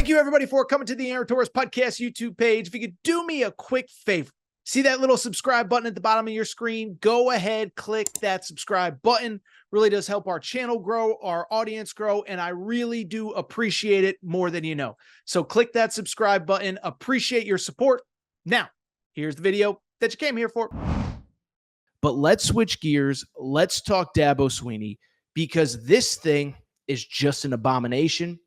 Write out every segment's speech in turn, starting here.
Thank you, everybody, for coming to the Aaron Torres Podcast YouTube page. If you could do me a quick favor, see that little subscribe button at the bottom of your screen? Go ahead, click that subscribe button. Really does help our channel grow, our audience grow, and I really do appreciate it more than you know. So click that subscribe button. Appreciate your support. Now, here's the video that you came here for. But let's switch gears. Let's talk Dabo Swinney, because this thing is just an abomination.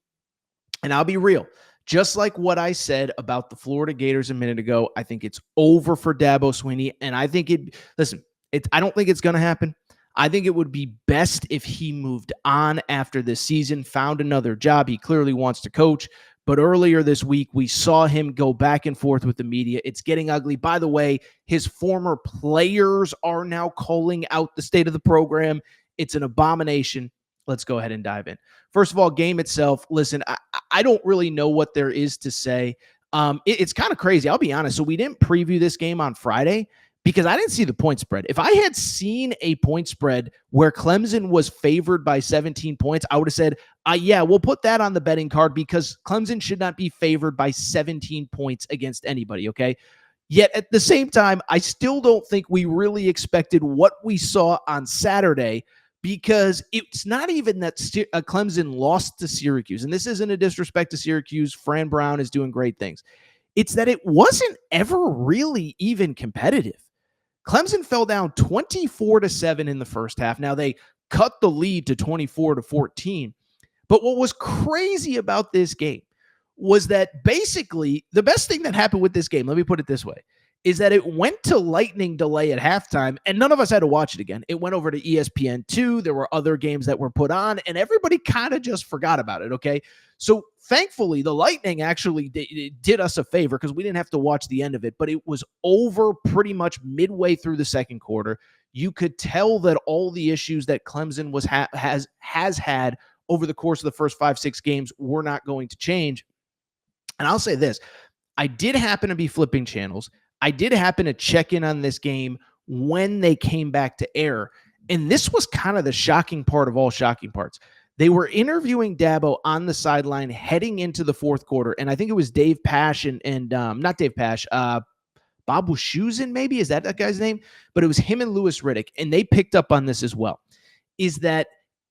And I'll be real, just like what I said about the Florida Gators a minute ago, I think it's over for Dabo Swinney. And I think I don't think it's going to happen. I think it would be best if he moved on after this season, found another job. He clearly wants to coach. But earlier this week, we saw him go back and forth with the media. It's getting ugly. By the way, his former players are now calling out the state of the program. It's an abomination. Let's go ahead and dive in. First of all, game itself. Listen, I don't really know what there is to say. It's kind of crazy. I'll be honest. So we didn't preview this game on Friday because I didn't see the point spread. If I had seen a point spread where Clemson was favored by 17 points, I would have said, yeah, we'll put that on the betting card because Clemson should not be favored by 17 points against anybody, okay? Yet at the same time, I still don't think we really expected what we saw on Saturday, because it's not even that Clemson lost to Syracuse. And this isn't a disrespect to Syracuse. Fran Brown is doing great things. It's that it wasn't ever really even competitive. Clemson fell down 24-7 in the first half. Now they cut the lead to 24-14. But what was crazy about this game was that basically the best thing that happened with this game, let me put it this way, is that it went to lightning delay at halftime, and none of us had to watch it again. It went over to ESPN2. There were other games that were put on, and everybody kind of just forgot about it, okay? So thankfully, the Lightning actually did us a favor because we didn't have to watch the end of it, but it was over pretty much midway through the second quarter. You could tell that all the issues that Clemson has had over the course of the first 5-6 games were not going to change. And I'll say this. I did happen to be flipping channels. I did happen to check in on this game when they came back to air. And this was kind of the shocking part of all shocking parts. They were interviewing Dabo on the sideline heading into the fourth quarter. And I think it was Dave Pasch and not Dave Pasch, Bob Wischusen, maybe? Is that guy's name? But it was him and Louis Riddick. And they picked up on this as well. Is that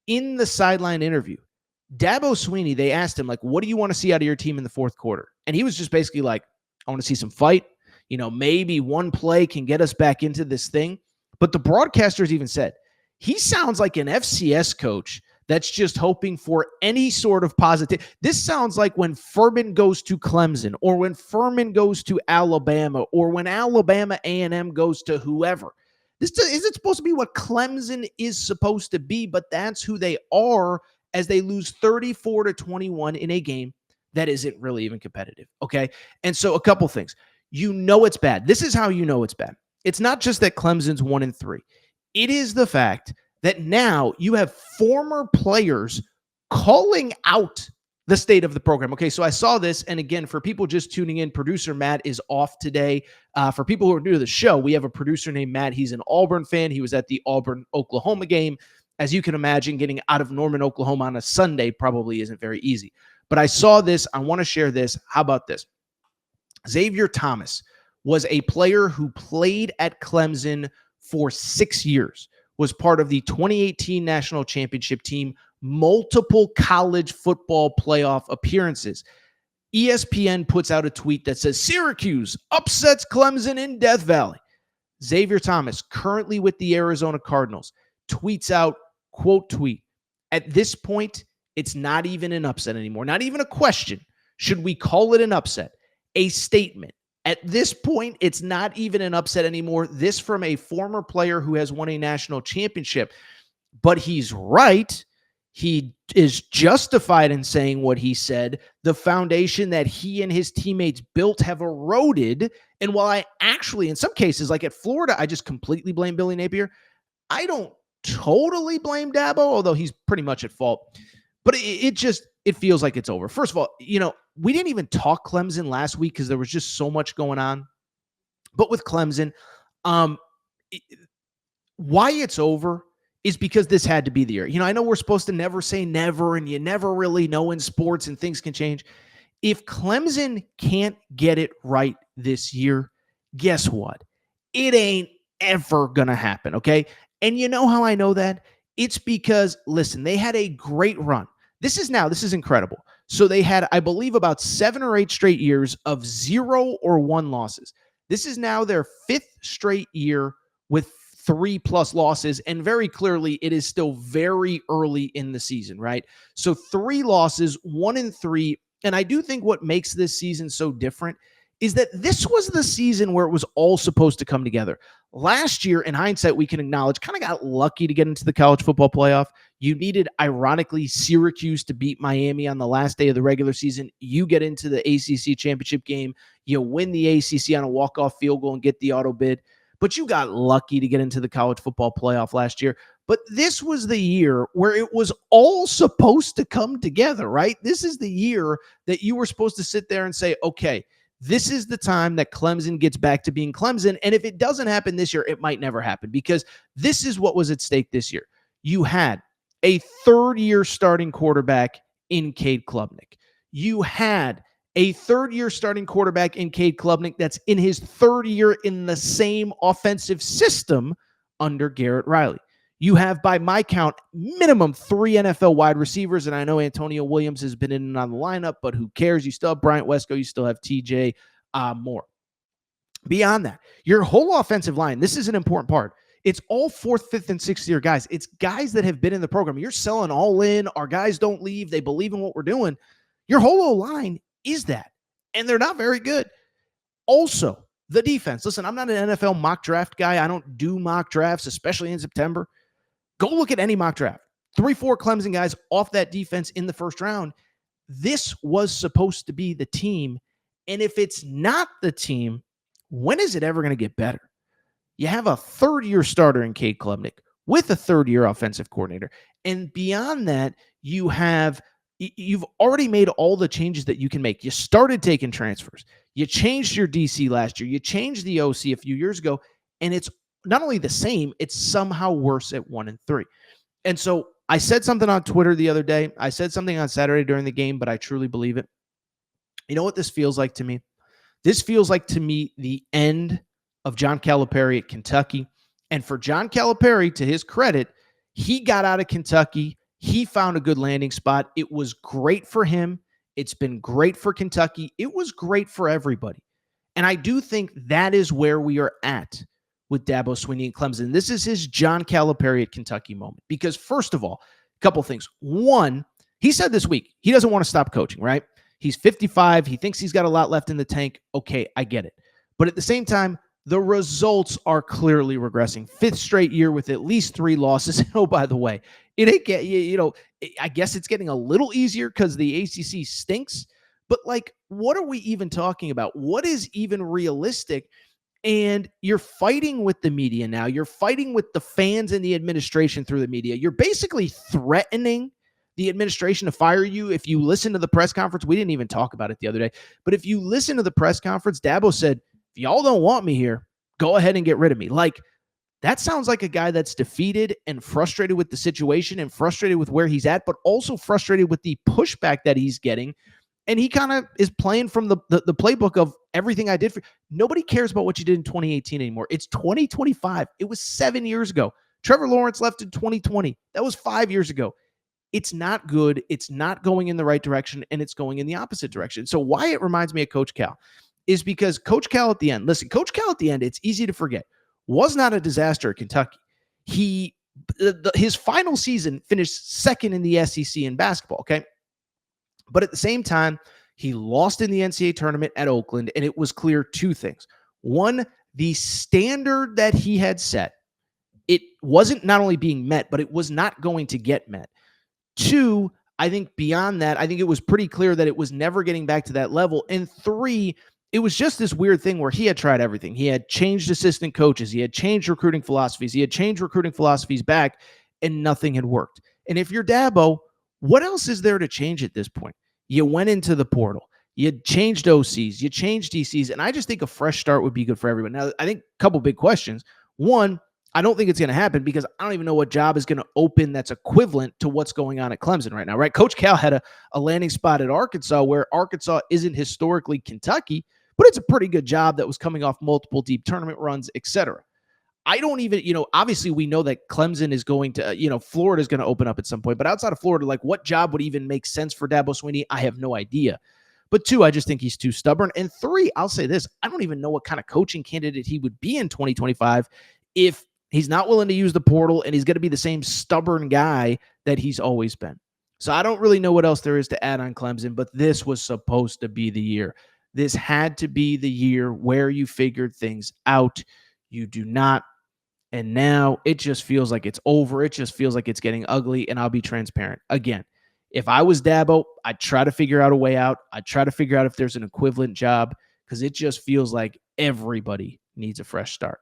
in the sideline interview, Dabo Swinney, they asked him, like, what do you want to see out of your team in the fourth quarter? And he was just basically like, I want to see some fight. You know, maybe one play can get us back into this thing. But the broadcasters even said, he sounds like an FCS coach that's just hoping for any sort of positive. This sounds like when Furman goes to Clemson, or when Furman goes to Alabama, or when Alabama A&M goes to whoever. This isn't supposed to be what Clemson is supposed to be, but that's who they are as they lose 34-21 in a game that isn't really even competitive, okay? And so a couple things. You know it's bad. This is how you know it's bad. It's not just that Clemson's 1-3. It is the fact that now you have former players calling out the state of the program. Okay, so I saw this, and again, for people just tuning in, producer Matt is off today. For people who are new to the show, we have a producer named Matt. He's an Auburn fan. He was at the Auburn-Oklahoma game. As you can imagine, getting out of Norman, Oklahoma on a Sunday probably isn't very easy. But I saw this. I want to share this. How about this? Xavier Thomas was a player who played at Clemson for 6 years, was part of the 2018 national championship team, multiple college football playoff appearances. ESPN puts out a tweet that says, Syracuse upsets Clemson in Death Valley. Xavier Thomas, currently with the Arizona Cardinals, tweets out, quote tweet, at this point, it's not even an upset anymore. Not even a question. Should we call it an upset? A statement. At this point, it's not even an upset anymore. This from a former player who has won a national championship. But he's right. He is justified in saying what he said. The foundation that he and his teammates built have eroded. And while I actually, in some cases, like at Florida, I just completely blame Billy Napier. I don't totally blame Dabo, although he's pretty much at fault. But it feels like it's over. First of all, you know, we didn't even talk Clemson last week because there was just so much going on. But with Clemson, why it's over is because this had to be the year. You know, I know we're supposed to never say never, and you never really know in sports and things can change. If Clemson can't get it right this year, guess what? It ain't ever going to happen, okay? And you know how I know that? It's because, listen, they had a great run. This is incredible. So they had, I believe, about 7 or 8 straight years of 0 or 1 losses. This is now their 5th straight year with 3+ losses. And very clearly, it is still very early in the season, right? So 3 losses, 1-3. And I do think what makes this season so different is that this was the season where it was all supposed to come together. Last year, in hindsight, we can acknowledge, kind of got lucky to get into the college football playoff. You needed, ironically, Syracuse to beat Miami on the last day of the regular season. You get into the ACC championship game. You win the ACC on a walk-off field goal and get the auto bid. But you got lucky to get into the college football playoff last year. But this was the year where it was all supposed to come together, right? This is the year that you were supposed to sit there and say, okay, this is the time that Clemson gets back to being Clemson. And if it doesn't happen this year, it might never happen, because this is what was at stake this year. You had a 3rd-year starting quarterback in Cade Klubnik. You had a 3rd-year starting quarterback in Cade Klubnik that's in his 3rd year in the same offensive system under Garrett Riley. You have, by my count, minimum 3 NFL wide receivers, and I know Antonio Williams has been in and on the lineup, but who cares? You still have Bryant Wesco. You still have TJ Moore. Beyond that, your whole offensive line, this is an important part. It's all 4th, 5th, and 6th year guys. It's guys that have been in the program. You're selling all in. Our guys don't leave. They believe in what we're doing. Your whole O-line is that, and they're not very good. Also, the defense. Listen, I'm not an NFL mock draft guy. I don't do mock drafts, especially in September. Go look at any mock draft. 3-4 Clemson guys off that defense in the 1st round. This was supposed to be the team. And if it's not the team, when is it ever going to get better? You have a 3rd-year starter in Cade Klubnik with a 3rd-year offensive coordinator. And beyond that, you've already made all the changes that you can make. You started taking transfers. You changed your DC last year. You changed the OC a few years ago. And it's not only the same, it's somehow worse at 1-3. And so I said something on Twitter the other day. I said something on Saturday during the game, but I truly believe it. You know what this feels like to me? This feels like to me the end of John Calipari at Kentucky. And for John Calipari, to his credit, he got out of Kentucky. He found a good landing spot. It was great for him. It's been great for Kentucky. It was great for everybody. And I do think that is where we are at with Dabo Swinney and Clemson. This is his John Calipari at Kentucky moment. Because first of all, a couple things. One, he said this week, he doesn't want to stop coaching, right? He's 55. He thinks he's got a lot left in the tank. Okay, I get it. But at the same time, the results are clearly regressing. 5th straight year with at least 3 losses. Oh, by the way, it ain't get I guess it's getting a little easier because the ACC stinks. But like, what are we even talking about? What is even realistic? And you're fighting with the media now. You're fighting with the fans and the administration through the media. You're basically threatening the administration to fire you. If you listen to the press conference, we didn't even talk about it the other day, but if you listen to the press conference, Dabo said, if y'all don't want me here, go ahead and get rid of me. Like, that sounds like a guy that's defeated and frustrated with the situation and frustrated with where he's at, but also frustrated with the pushback that he's getting. And he kind of is playing from the playbook of everything I did for. Nobody cares about what you did in 2018 anymore. It's 2025. It was 7 years ago. Trevor Lawrence left in 2020. That was 5 years ago. It's not good. It's not going in the right direction, and it's going in the opposite direction. So why it reminds me of Coach Cal is because Coach Cal at the end, listen, Coach Cal at the end, it's easy to forget, was not a disaster at Kentucky. His final season finished 2nd in the SEC in basketball, okay? But at the same time, he lost in the NCAA tournament at Oakland, and it was clear 2 things. One, the standard that he had set, it wasn't not only being met, but it was not going to get met. 2, I think beyond that, I think it was pretty clear that it was never getting back to that level. And 3, it was just this weird thing where he had tried everything. He had changed assistant coaches. He had changed recruiting philosophies. He had changed recruiting philosophies back, and nothing had worked. And if you're Dabo, what else is there to change at this point? You went into the portal. You changed OCs. You changed DCs. And I just think a fresh start would be good for everyone. Now, I think a couple big questions. One, I don't think it's going to happen because I don't even know what job is going to open that's equivalent to what's going on at Clemson right now, right? Coach Cal had a landing spot at Arkansas where Arkansas isn't historically Kentucky, but it's a pretty good job that was coming off multiple deep tournament runs, etc. I don't even, obviously we know that Clemson is going to, Florida is going to open up at some point, but outside of Florida, like what job would even make sense for Dabo Swinney? I have no idea. But 2, I just think he's too stubborn. And 3, I'll say this, I don't even know what kind of coaching candidate he would be in 2025 if he's not willing to use the portal and he's going to be the same stubborn guy that he's always been. So I don't really know what else there is to add on Clemson, but this was supposed to be the year. This had to be the year where you figured things out. You do not. And now it just feels like it's over. It just feels like it's getting ugly. And I'll be transparent. Again, if I was Dabo, I'd try to figure out a way out. I'd try to figure out if there's an equivalent job because it just feels like everybody needs a fresh start.